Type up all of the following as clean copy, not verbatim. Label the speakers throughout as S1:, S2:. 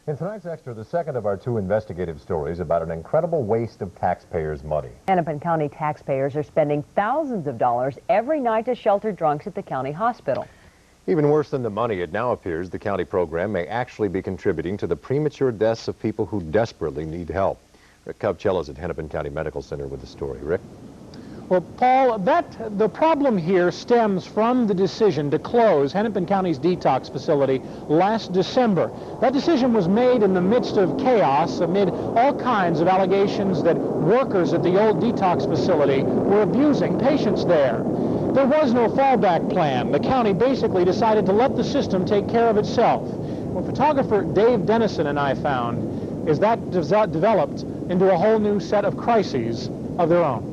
S1: In tonight's Extra, the second of our two investigative stories about an incredible waste of taxpayers' money.
S2: Hennepin County taxpayers are spending thousands of dollars every night to shelter drunks at the county hospital.
S1: Even worse than the money, it now appears the county program may actually be contributing to the premature deaths of people who desperately need help. Rick Covcello is at Hennepin County Medical Center with the story. Rick?
S3: Well, Paul, the problem here stems from the decision to close Hennepin County's Detox facility last December. That decision was made in the midst of chaos amid all kinds of allegations that workers at the old Detox facility were abusing patients there. There was no fallback plan. The county basically decided to let the system take care of itself. What photographer Dave Dennison and I found is that developed into a whole new set of crises of their own.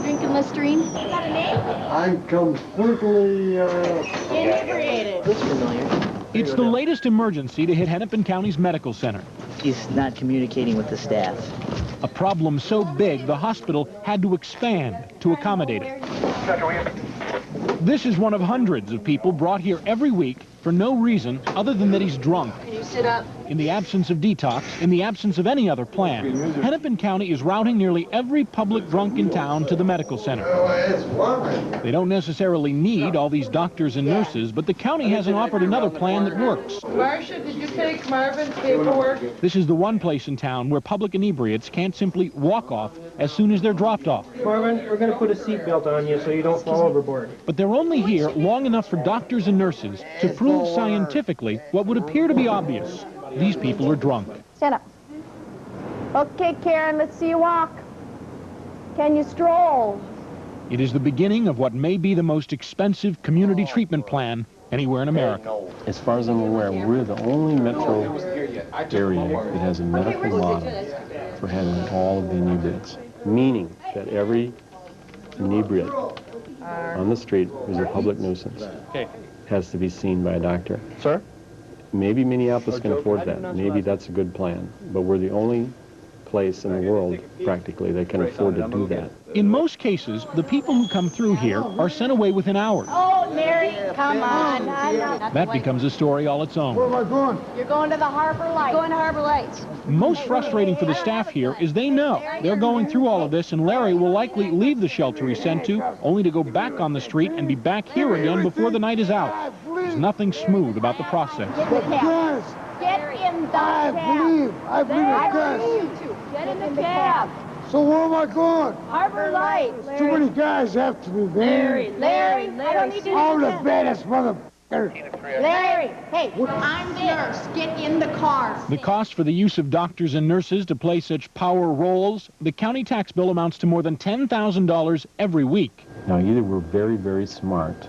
S4: Drinking Listerine? Is that a name?
S5: I'm completely
S4: inebriated.
S5: This familiar.
S3: It's the latest emergency to hit Hennepin County's medical center.
S6: He's not communicating with the staff.
S3: A problem so big the hospital had to expand to accommodate it. This is one of hundreds of people brought here every week for no reason other than that he's drunk.
S4: Can you sit up?
S3: In the absence of Detox, in the absence of any other plan, Hennepin County is routing nearly every public drunk in town to the medical center. They don't necessarily need all these doctors and nurses, but the county hasn't offered another plan that works.
S7: Marcia, did you take Marvin's paperwork?
S3: This is the one place in town where public inebriates can't simply walk off as soon as they're dropped off.
S8: Marvin, we're going to put a seatbelt on you so you don't fall overboard.
S3: But they're only here long enough for doctors and nurses to prove scientifically what would appear to be obvious. These people are drunk.
S4: Stand up. Okay, Karen, let's see you walk. Can you stroll?
S3: It is the beginning of what may be the most expensive community treatment plan anywhere in America.
S9: As far as I'm aware, we're the only metro area that has a medical model for handling all of the inebriates, meaning that every inebriate on the street who's a public nuisance has to be seen by a doctor.
S3: Sir?
S9: Maybe Minneapolis can afford that. Maybe that's a good plan. But we're the only place in the world, practically, that can afford to do that.
S3: In most cases, the people who come through here are sent away within hours.
S4: Oh, Mary, come on.
S3: That becomes a story all its own.
S5: Where am I going?
S4: You're going to the Harbor Lights. Going to Harbor Lights.
S3: Most frustrating for the staff here is they know they're going through all of this, and Larry will likely leave the shelter he's sent to, only to go back on the street and be back here again before the night is out. There's nothing smooth about the process.
S4: Get in the cab. Get in the cab.
S5: I believe it does.
S4: Get in the cab.
S5: So where am I going?
S4: Harbor Lights.
S5: Too many guys have to be there.
S4: Larry, I don't need to
S5: I'm the baddest motherfucker.
S4: Larry, hey, I'm the nurse. Get in the car.
S3: The cost for the use of doctors and nurses to play such power roles, the county tax bill amounts to more than $10,000 every week.
S9: Now, either we're very, very smart,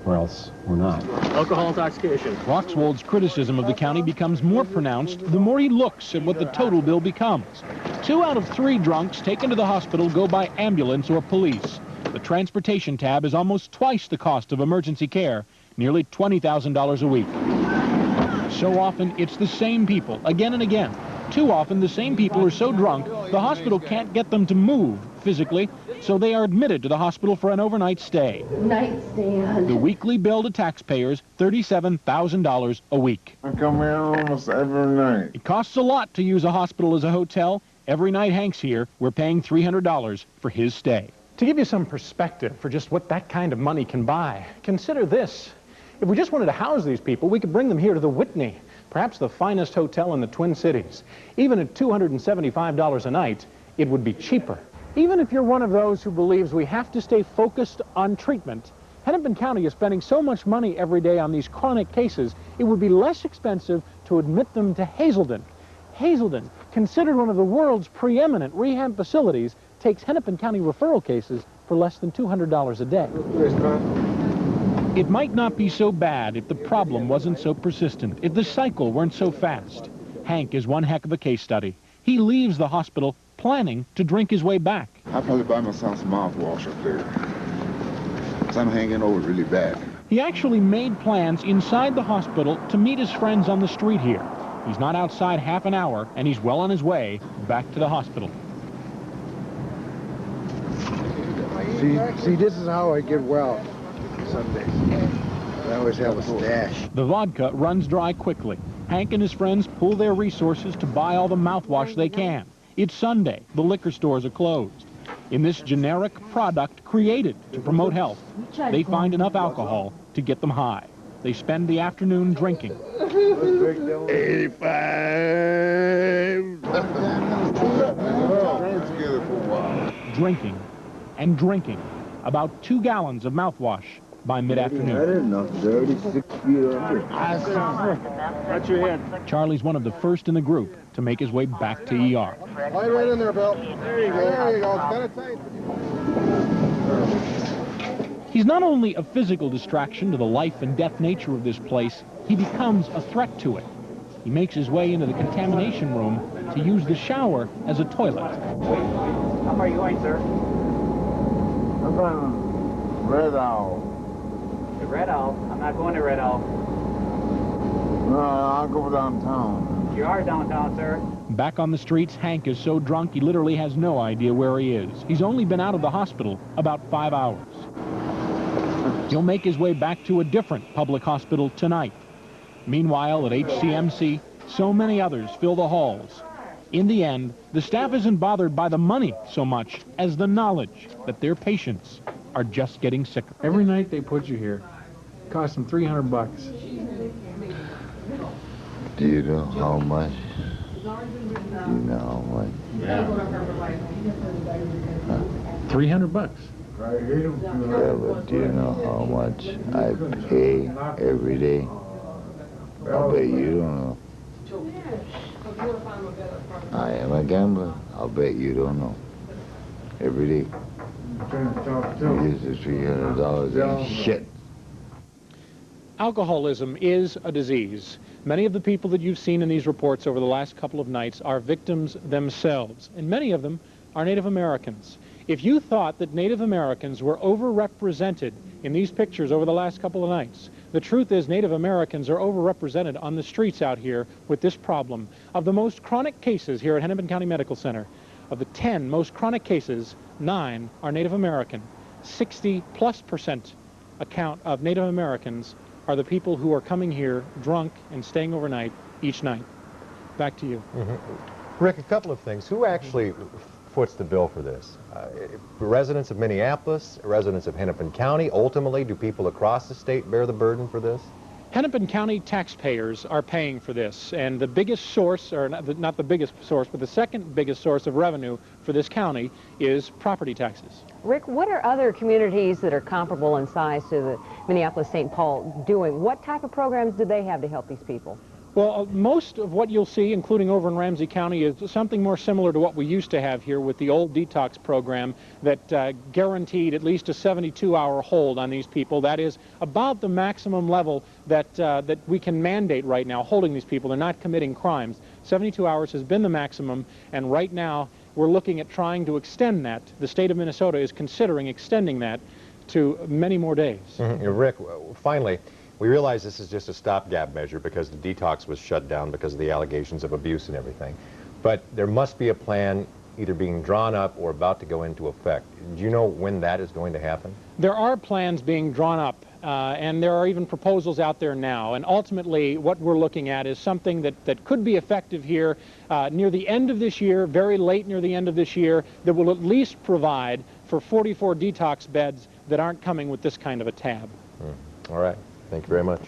S9: or else we're not.
S8: Alcohol intoxication.
S3: Roxwold's criticism of the county becomes more pronounced the more he looks at what the total bill becomes. 2 out of 3 drunks taken to the hospital go by ambulance or police. The transportation tab is almost twice the cost of emergency care, nearly $20,000 a week. So often, it's the same people, again and again. Too often, the same people are so drunk, the hospital can't get them to move physically, so they are admitted to the hospital for an overnight stay.
S4: Nightstand.
S3: The weekly bill to taxpayers, $37,000 a week.
S5: I come here almost every night.
S3: It costs a lot to use a hospital as a hotel. Every night Hank's here, we're paying $300 for his stay. To give you some perspective for just what that kind of money can buy, consider this. If we just wanted to house these people, we could bring them here to the Whitney, perhaps the finest hotel in the Twin Cities. Even at $275 a night, it would be cheaper. Even if you're one of those who believes we have to stay focused on treatment, Hennepin County is spending so much money every day on these chronic cases, it would be less expensive to admit them to Hazelden. Hazelden, considered one of the world's preeminent rehab facilities, takes Hennepin County referral cases for less than $200 a day. It might not be so bad if the problem wasn't so persistent, if the cycle weren't so fast. Hank is one heck of a case study. He leaves the hospital planning to drink his way back.
S5: I'll probably buy myself some mouthwash up there. 'Cause I'm hanging over really bad.
S3: He actually made plans inside the hospital to meet his friends on the street here. He's not outside half an hour, and he's well on his way back to the hospital.
S5: See, this is how I get well some days. I always have a stash.
S3: The vodka runs dry quickly. Hank and his friends pool their resources to buy all the mouthwash they can. It's Sunday. The liquor stores are closed. In this generic product created to promote health, they find enough alcohol to get them high. They spend the afternoon drinking.
S5: 85.
S3: Drinking and drinking. About 2 gallons of mouthwash by mid-afternoon.
S5: Watch your head.
S3: Charlie's one of the first in the group to make his way back to ER.
S5: Right in there, Bill. There you go. There you go. Got it tight.
S3: He's not only a physical distraction to the life and death nature of this place, he becomes a threat to it. He makes his way into the contamination room to use the shower as a toilet.
S8: How far are you going, sir?
S5: I'm going Red Owl.
S8: To Red Owl? I'm not going to Red Owl.
S5: No, I'll go downtown.
S8: You are downtown, sir.
S3: Back on the streets, Hank is so drunk he literally has no idea where he is. He's only been out of the hospital about 5 hours. He'll make his way back to a different public hospital tonight. Meanwhile, at HCMC, so many others fill the halls. In the end, the staff isn't bothered by the money so much as the knowledge that their patients are just getting sicker.
S9: Every night they put you here. It costs them $300 bucks.
S5: Do you know how much? Do you know how much?
S9: Yeah. 300 bucks.
S5: Yeah, but do you know how much I pay every day? I'll bet you don't know. I am a gambler. I'll bet you don't know. Every day. This is $300 and shit.
S3: Alcoholism is a disease. Many of the people that you've seen in these reports over the last couple of nights are victims themselves, and many of them are Native Americans. If you thought that Native Americans were overrepresented in these pictures over the last couple of nights, the truth is Native Americans are overrepresented on the streets out here with this problem. Of the most chronic cases here at Hennepin County Medical Center, of the 10 most chronic cases, 9 are Native American. 60+% account of Native Americans are the people who are coming here drunk and staying overnight each night. Back to you.
S1: Rick, a couple of things. Who actually foots the bill for this? Residents of Minneapolis, residents of Hennepin County? Ultimately, do people across the state bear the burden for this?
S3: Hennepin County taxpayers are paying for this, and the biggest source, or not the biggest source, but the second biggest source of revenue for this county is property taxes.
S2: Rick, what are other communities that are comparable in size to the Minneapolis-St. Paul doing? What type of programs do they have to help these people?
S3: Well, most of what you'll see, including over in Ramsey County, is something more similar to what we used to have here with the old Detox program that guaranteed at least a 72-hour hold on these people. That is about the maximum level that we can mandate right now, holding these people. They're not committing crimes. 72 hours has been the maximum, and right now we're looking at trying to extend that. The state of Minnesota is considering extending that to many more days.
S1: Rick, finally, we realize this is just a stopgap measure because the detox was shut down because of the allegations of abuse and everything. But there must be a plan either being drawn up or about to go into effect. Do you know when that is going to happen?
S3: There are plans being drawn up, and there are even proposals out there now. And ultimately, what we're looking at is something that could be effective here near the end of this year, very late near the end of this year, that will at least provide for 44 detox beds that aren't coming with this kind of a tab.
S1: All right. Thank you very much.